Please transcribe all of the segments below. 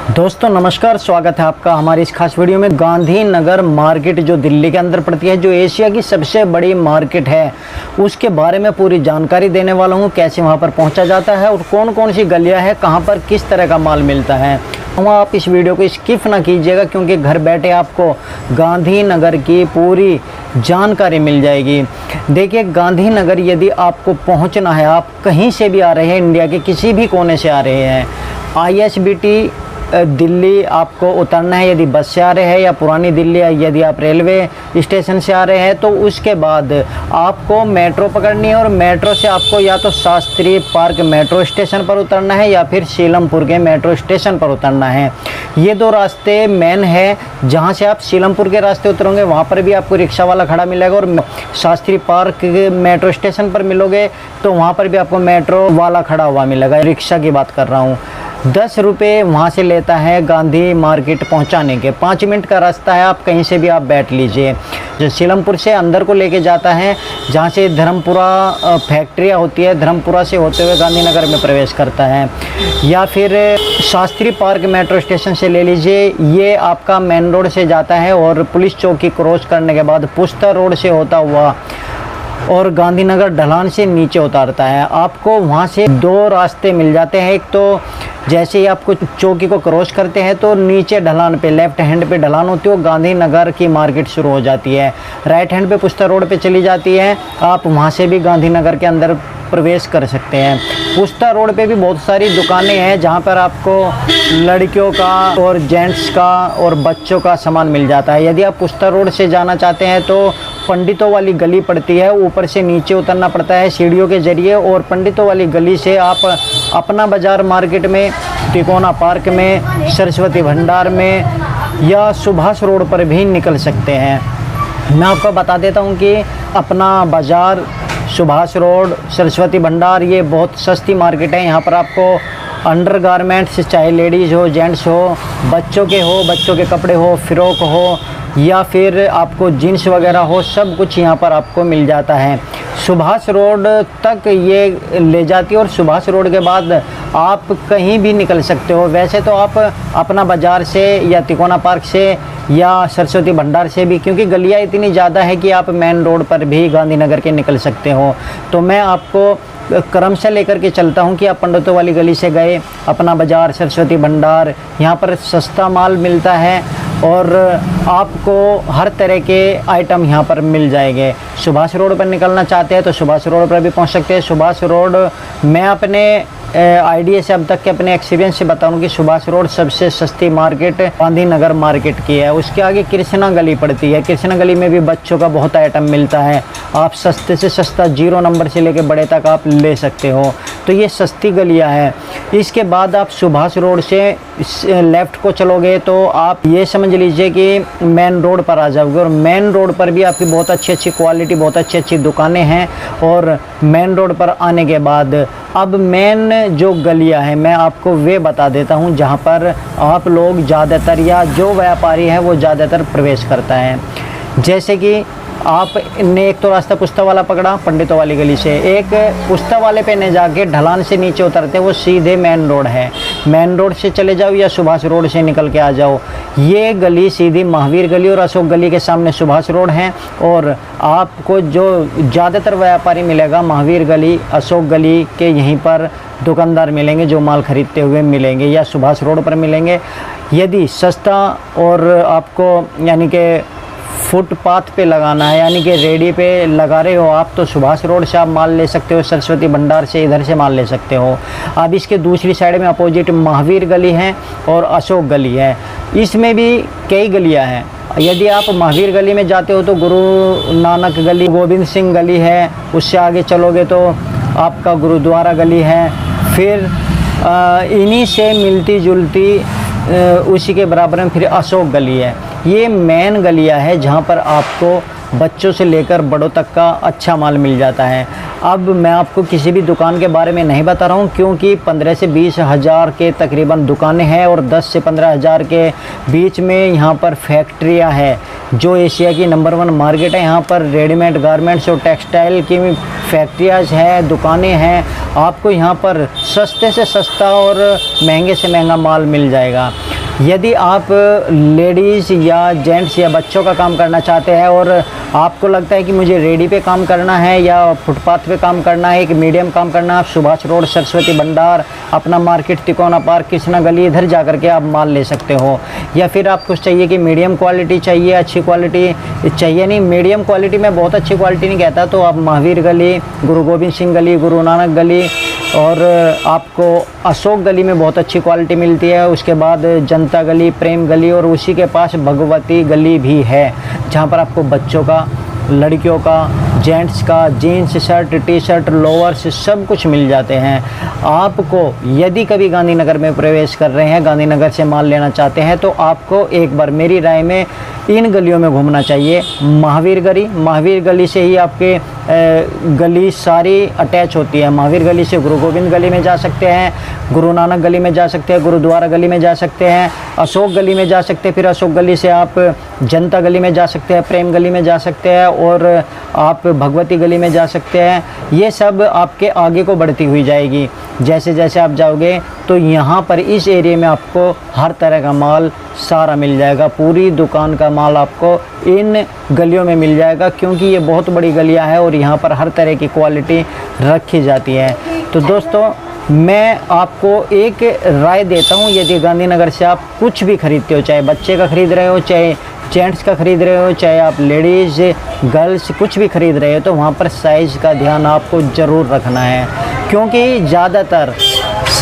दोस्तों नमस्कार, स्वागत है आपका हमारी इस खास वीडियो में। गांधीनगर मार्केट जो दिल्ली के अंदर पड़ती है, जो एशिया की सबसे बड़ी मार्केट है, उसके बारे में पूरी जानकारी देने वाला हूँ। कैसे वहाँ पर पहुँचा जाता है और कौन कौन सी गलियाँ हैं, कहाँ पर किस तरह का माल मिलता है। आप इस वीडियो को स्किप ना कीजिएगा, क्योंकि घर बैठे आपको गांधीनगर की पूरी जानकारी मिल जाएगी। देखिए, गांधीनगर यदि आपको पहुँचना है, आप कहीं से भी आ रहे हैं, इंडिया के किसी भी कोने से आ रहे हैं, ISBT दिल्ली आपको उतरना है यदि बस से आ रहे हैं, या पुरानी दिल्ली यदि आप रेलवे स्टेशन से आ रहे हैं, तो उसके बाद आपको मेट्रो पकड़नी है। और मेट्रो से आपको या तो शास्त्री पार्क मेट्रो स्टेशन पर उतरना है, या फिर सीलमपुर के मेट्रो स्टेशन पर उतरना है। ये दो रास्ते मेन है। जहाँ से आप सीलमपुर के रास्ते उतरोगे, वहाँ पर भी आपको रिक्शा वाला खड़ा मिलेगा, और शास्त्री पार्क मेट्रो स्टेशन पर मिलोगे तो वहाँ पर भी आपको मेट्रो वाला खड़ा हुआ मिलेगा। रिक्शा की बात कर रहा हूँ। 10 रुपये वहाँ से लेता है गांधी मार्केट पहुँचाने के। 5 मिनट का रास्ता है, आप कहीं से भी आप बैठ लीजिए। जो सीलमपुर से अंदर को लेके जाता है, जहाँ से धर्मपुरा फैक्ट्रियाँ होती है, धर्मपुरा से होते हुए गांधीनगर में प्रवेश करता है। या फिर शास्त्री पार्क मेट्रो स्टेशन से ले लीजिए, ये आपका मेन रोड से जाता है और पुलिस चौकी क्रॉस करने के बाद पुस्ता रोड से होता हुआ और गांधीनगर ढलान से नीचे उतारता है। आपको वहाँ से 2 रास्ते मिल जाते हैं। एक तो जैसे ही आपको चौकी को क्रॉस करते हैं तो नीचे ढलान पे लेफ्ट हैंड पे ढलान होती है, वो गांधीनगर की मार्केट शुरू हो जाती है। राइट हैंड पे पुस्ता रोड पे चली जाती है, आप वहाँ से भी गांधीनगर के अंदर प्रवेश कर सकते हैं। पुस्ता रोड पे भी बहुत सारी दुकानें हैं, जहाँ पर आपको लड़कियों का और जेंट्स का और बच्चों का सामान मिल जाता है। यदि आप पुस्ता रोड से जाना चाहते हैं तो पंडितों वाली गली पड़ती है, ऊपर से नीचे उतरना पड़ता है सीढ़ियों के ज़रिए, और पंडितों वाली गली से आप अपना बाज़ार मार्केट में, तिकोना पार्क में, सरस्वती भंडार में या सुभाष रोड पर भी निकल सकते हैं। मैं आपको बता देता हूँ कि अपना बाज़ार, सुभाष रोड, सरस्वती भंडार, ये बहुत सस्ती मार्केट है। यहाँ पर आपको अंडर गारमेंट्स, चाहे लेडीज़ हो, जेंट्स हो, बच्चों के कपड़े हो, फ़्रॉक हो, या फिर आपको जीन्स वगैरह हो, सब कुछ यहाँ पर आपको मिल जाता है। सुभाष रोड तक ये ले जाती है, और सुभाष रोड के बाद आप कहीं भी निकल सकते हो। वैसे तो आप अपना बाज़ार से या तिकोना पार्क से या सरस्वती भंडार से भी, क्योंकि गलियाँ इतनी ज़्यादा है कि आप मेन रोड पर भी गांधीनगर के निकल सकते हो। तो मैं आपको क्रम से लेकर के चलता हूँ कि आप पंडितों वाली गली से गए, अपना बाज़ार, सरस्वती भंडार, यहाँ पर सस्ता माल मिलता है और आपको हर तरह के आइटम यहाँ पर मिल जाएंगे। सुभाष रोड पर निकलना चाहते हैं तो सुभाष रोड पर भी पहुँच सकते हैं। सुभाष रोड, मैं अपने आइडिया से अब तक के अपने एक्सपीरियंस से बताऊं कि सुभाष रोड सबसे सस्ती मार्केट गांधीनगर मार्केट की है। उसके आगे कृष्णा गली पड़ती है। कृष्णा गली में भी बच्चों का बहुत आइटम मिलता है। आप सस्ते से सस्ता 0 नंबर से लेके बड़े तक आप ले सकते हो। तो ये सस्ती गलियां हैं। इसके बाद आप सुभाष रोड से लेफ़्ट को चलोगे तो आप ये समझ लीजिए कि मेन रोड पर आ जाओगे, और मेन रोड पर भी आपकी बहुत अच्छी क्वालिटी, बहुत अच्छी दुकानें हैं। और मेन रोड पर आने के बाद अब मेन जो गलियां हैं, मैं आपको वे बता देता हूं, जहां पर आप लोग ज़्यादातर या जो व्यापारी है वो ज़्यादातर प्रवेश करता है। जैसे कि आपने एक तो रास्ता पुस्ता वाला पकड़ा पंडितों वाली गली से, एक पुस्ता वाले पे न जाके ढलान से नीचे उतरते, वो सीधे मेन रोड है। मेन रोड से चले जाओ या सुभाष रोड से निकल के आ जाओ। ये गली सीधी महावीर गली और अशोक गली के सामने सुभाष रोड है। और आपको जो ज़्यादातर व्यापारी मिलेगा महावीर गली, अशोक गली के यहीं पर दुकानदार मिलेंगे, जो माल खरीदते हुए मिलेंगे, या सुभाष रोड पर मिलेंगे। यदि सस्ता और आपको यानी कि फुटपाथ पे लगाना है, यानी कि रेडी पे लगा रहे हो आप, तो सुभाष रोड से आप माल ले सकते हो, सरस्वती भंडार से इधर से माल ले सकते हो। अब इसके दूसरी साइड में अपोजिट महावीर गली है और अशोक गली है। इसमें भी कई गलियां हैं। यदि आप महावीर गली में जाते हो तो गुरु नानक गली, गोविंद सिंह गली है। उससे आगे चलोगे तो आपका गुरुद्वारा गली है। फिर इन्हीं से मिलती जुलती उसी के बराबर में फिर अशोक गली है। ये मेन गलियां है जहाँ पर आपको बच्चों से लेकर बड़ों तक का अच्छा माल मिल जाता है। अब मैं आपको किसी भी दुकान के बारे में नहीं बता रहा हूँ, क्योंकि 15 से 20 हज़ार के तकरीबन दुकानें हैं और 10 से 15 हज़ार के बीच में यहाँ पर फैक्ट्रियाँ हैं, जो एशिया की नंबर 1 मार्केट है। यहाँ पर रेडीमेड गारमेंट्स और टेक्सटाइल की फैक्ट्रियाँ हैं, दुकानें हैं। आपको यहाँ पर सस्ते से सस्ता और महंगे से महंगा माल मिल जाएगा। यदि आप लेडीज़ या जेंट्स या बच्चों का काम करना चाहते हैं और आपको लगता है कि मुझे रेडी पे काम करना है या फुटपाथ पे काम करना है, एक मीडियम काम करना है, आप सुभाष रोड, सरस्वती भंडार, अपना मार्केट, तिकोना पार्क, कृष्णा गली, इधर जा करके आप माल ले सकते हो। या फिर आपको चाहिए कि मीडियम क्वालिटी चाहिए, अच्छी क्वालिटी चाहिए, नहीं मीडियम क्वालिटी में बहुत अच्छी क्वालिटी नहीं कहता, तो आप महावीर गली, गुरु गोविंद सिंह गली, गुरु नानक गली और आपको अशोक गली में बहुत अच्छी क्वालिटी मिलती है। उसके बाद जनता गली, प्रेम गली और उसी के पास भगवती गली भी है, जहाँ पर आपको बच्चों का, लड़कियों का, जेंट्स का, jeans shirt, T shirt, lowers सब कुछ मिल जाते हैं। आपको यदि कभी गांधीनगर में प्रवेश कर रहे हैं, गांधीनगर से माल लेना चाहते हैं, तो आपको एक बार मेरी राय में इन गलियों में घूमना चाहिए। महावीर गली से ही आपके गली सारी अटैच होती है। महावीर गली से गुरु गोविंद गली में जा सकते हैं, गुरु नानक गली में जा सकते हैं, गुरुद्वारा गली में जा सकते हैं, अशोक गली में जा सकते हैं, फिर अशोक गली से आप जनता गली में जा सकते हैं, प्रेम गली में जा सकते हैं और आप भगवती गली में जा सकते हैं। ये सब आपके आगे को बढ़ती हुई जाएगी। जैसे जैसे आप जाओगे तो यहाँ पर इस एरिया में आपको हर तरह का माल सारा मिल जाएगा। पूरी दुकान का माल आपको इन गलियों में मिल जाएगा, क्योंकि ये बहुत बड़ी गलियाँ हैं और यहाँ पर हर तरह की क्वालिटी रखी जाती है। तो दोस्तों, मैं आपको एक राय देता हूँ, यदि गांधीनगर से आप कुछ भी खरीदते हो, चाहे बच्चे का खरीद रहे हो, चाहे जेंट्स का खरीद रहे हो, चाहे आप लेडीज़ गर्ल्स कुछ भी खरीद रहे हो, तो वहाँ पर साइज़ का ध्यान आपको ज़रूर रखना है, क्योंकि ज़्यादातर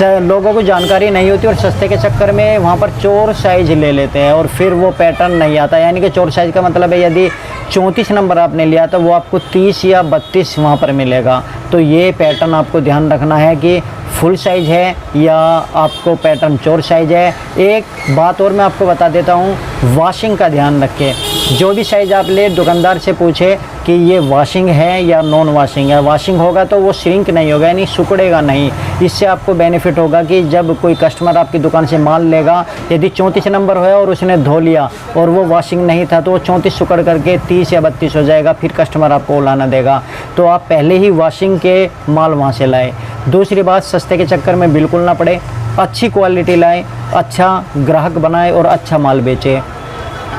लोगों को जानकारी नहीं होती और सस्ते के चक्कर में वहाँ पर चोर साइज़ ले लेते हैं और फिर वो पैटर्न नहीं आता। यानी कि चोर साइज़ का मतलब है यदि 34 नंबर आपने लिया तो वो आपको 30 या 32 वहाँ पर मिलेगा। तो ये पैटर्न आपको ध्यान रखना है कि फुल साइज़ है या आपको पैटर्न चोर साइज़ है। एक बात और मैं आपको बता देता हूँ, वॉशिंग का ध्यान रखें। जो भी साइज़ आप ले, दुकानदार से पूछे कि ये वॉशिंग है या नॉन वॉशिंग है। वॉशिंग होगा तो वो श्रिंक नहीं होगा, यानी सिकुड़ेगा नहीं। इससे आपको बेनिफिट होगा कि जब कोई कस्टमर आपकी दुकान से माल लेगा, यदि 34 नंबर है और उसने धो लिया और वो वॉशिंग नहीं था, तो वो 34 सिकुड़ करके 30 या 32 हो जाएगा, फिर कस्टमर आपको लाना देगा। तो आप पहले ही वॉशिंग के माल वहाँ से लाए। दूसरी बात, सस्ते के चक्कर में बिल्कुल ना पड़े, अच्छी क्वालिटी लाएं, अच्छा ग्राहक बनाए और अच्छा माल बेचे।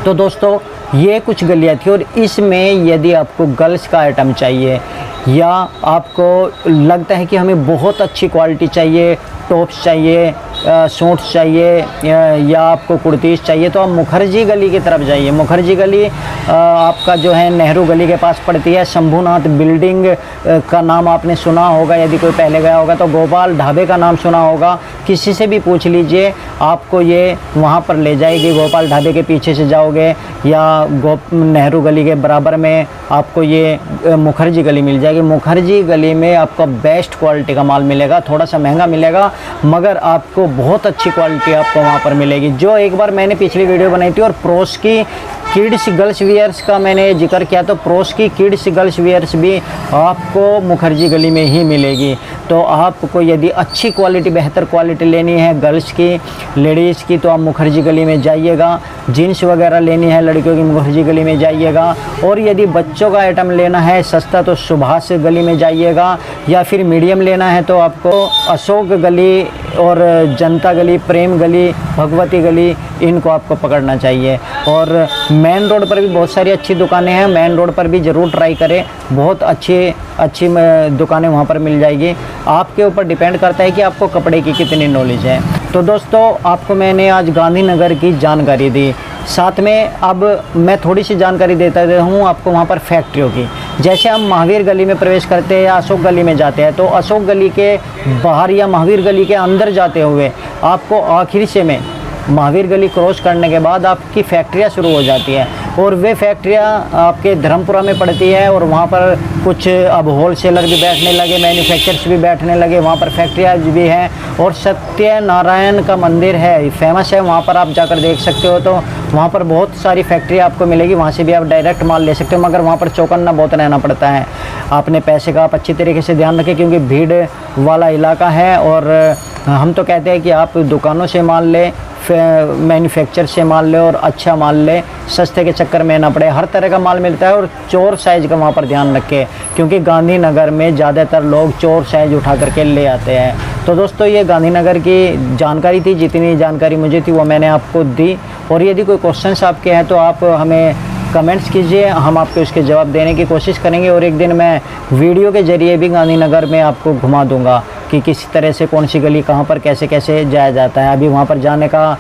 तो दोस्तों, ये कुछ गलियाँ थी और इसमें यदि आपको गर्ल्स का आइटम चाहिए या आपको लगता है कि हमें बहुत अच्छी क्वालिटी चाहिए, टॉप्स चाहिए, सूट्स चाहिए या आपको कुर्तीज़ चाहिए, तो आप मुखर्जी गली की तरफ जाइए। मुखर्जी गली आपका जो है नेहरू गली के पास पड़ती है। शंभूनाथ बिल्डिंग का नाम आपने सुना होगा, यदि कोई पहले गया होगा तो गोपाल ढाबे का नाम सुना होगा। किसी से भी पूछ लीजिए, आपको ये वहाँ पर ले जाएगी। गोपाल ढाबे के पीछे से जाओगे या नेहरू गली के बराबर में आपको ये मुखर्जी गली मिल जाएगी। मुखर्जी गली में आपको बेस्ट क्वालिटी का माल मिलेगा, थोड़ा सा महंगा मिलेगा मगर आपको बहुत अच्छी क्वालिटी आपको वहाँ पर मिलेगी। जो एक बार मैंने पिछली वीडियो बनाई थी और प्रोस की किड्स गर्ल्स वियर्स का मैंने जिक्र किया, तो प्रोस की किड्स गर्ल्स वियर्स भी आपको मुखर्जी गली में ही मिलेगी। तो आपको यदि अच्छी क्वालिटी, बेहतर क्वालिटी लेनी है गर्ल्स की, लेडीज़ की, तो आप मुखर्जी गली में जाइएगा। जीन्स वगैरह लेनी है लड़कियों की, मुखर्जी गली में जाइएगा। और यदि बच्चों का आइटम लेना है सस्ता, तो सुभाष गली में जाइएगा। या फिर मीडियम लेना है तो आपको अशोक गली और जनता गली, प्रेम गली, भगवती गली, इनको आपको पकड़ना चाहिए। और मेन रोड पर भी बहुत सारी अच्छी दुकानें हैं, मेन रोड पर भी ज़रूर ट्राई करें, बहुत अच्छी दुकानें वहाँ पर मिल जाएगी। आपके ऊपर डिपेंड करता है कि आपको कपड़े की कितनी नॉलेज है। तो दोस्तों, आपको मैंने आज गांधीनगर की जानकारी दी, साथ में अब मैं थोड़ी सी जानकारी देता हूँ आपको वहाँ पर फैक्ट्रियों की। जैसे हम महावीर गली में प्रवेश करते हैं या अशोक गली में जाते हैं, तो अशोक गली के बाहर या महावीर गली के अंदर जाते हुए आपको आखिर से में महावीर गली क्रॉस करने के बाद आपकी फैक्ट्रियाँ शुरू हो जाती हैं और वे फैक्ट्रियाँ आपके धर्मपुरा में पड़ती है। और वहाँ पर कुछ अब होलसेलर भी बैठने लगे, मैन्युफैक्चरर्स भी बैठने लगे, वहाँ पर फैक्ट्रियाँ भी हैं। और सत्यनारायण का मंदिर है, फेमस है, वहाँ पर आप जाकर देख सकते हो। तो वहाँ पर बहुत सारी फैक्ट्री आपको मिलेगी, वहाँ से भी आप डायरेक्ट माल ले सकते हो, मगर वहाँ पर चौकन्ना बहुत रहना पड़ता है। अपने पैसे का आप अच्छी तरीके से ध्यान रखें, क्योंकि भीड़ वाला इलाका है। और हम तो कहते हैं कि आप दुकानों से माल लें, मैन्युफैक्चर से माल ले और अच्छा माल ले, सस्ते के चक्कर में ना पड़े। हर तरह का माल मिलता है और चोर साइज़ का वहाँ पर ध्यान रखें, क्योंकि गांधीनगर में ज़्यादातर लोग चोर साइज़ उठा करके ले आते हैं। तो दोस्तों ये गांधीनगर की जानकारी थी, जितनी जानकारी मुझे थी वो मैंने आपको दी। और यदि कोई क्वेश्चंस आपके हैं तो आप हमें कमेंट्स कीजिए, हम आपको उसके जवाब देने की कोशिश करेंगे। और एक दिन मैं वीडियो के ज़रिए भी गांधीनगर में आपको घुमा दूंगा कि किस तरह से कौन सी गली कहाँ पर कैसे कैसे जाया जाता है। अभी वहाँ पर जाने का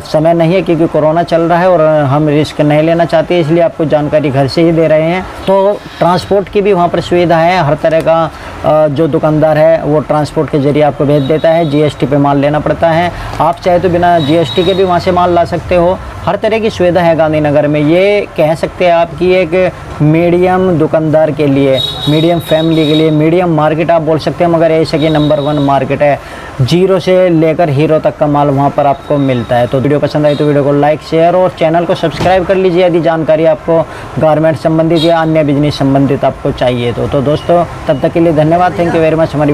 समय नहीं है क्योंकि कोरोना चल रहा है और हम रिस्क नहीं लेना चाहते, इसलिए आपको जानकारी घर से ही दे रहे हैं। तो ट्रांसपोर्ट की भी वहाँ पर सुविधा है, हर तरह का जो दुकानदार है वो ट्रांसपोर्ट के ज़रिए आपको भेज देता है। जीएसटी पे माल लेना पड़ता है, आप चाहे तो बिना जीएसटी के भी वहाँ से माल ला सकते हो। हर तरह की सुविधा है गांधीनगर में। ये कह सकते हैं आपकी एक मीडियम दुकानदार के लिए, मीडियम फैमिली के लिए मीडियम मार्केट आप बोल सकते हैं, मगर एशिया की नंबर 1 मार्केट है। जीरो से लेकर हीरो तक का माल वहाँ पर आपको मिलता है। तो वीडियो पसंद आई तो वीडियो को लाइक शेयर और चैनल को सब्सक्राइब कर लीजिए यदि जानकारी आपको गारमेंट संबंधित या अन्य बिजनेस संबंधित आपको चाहिए तो दोस्तों तब तक के लिए धन्यवाद। Thank you very much. हमारी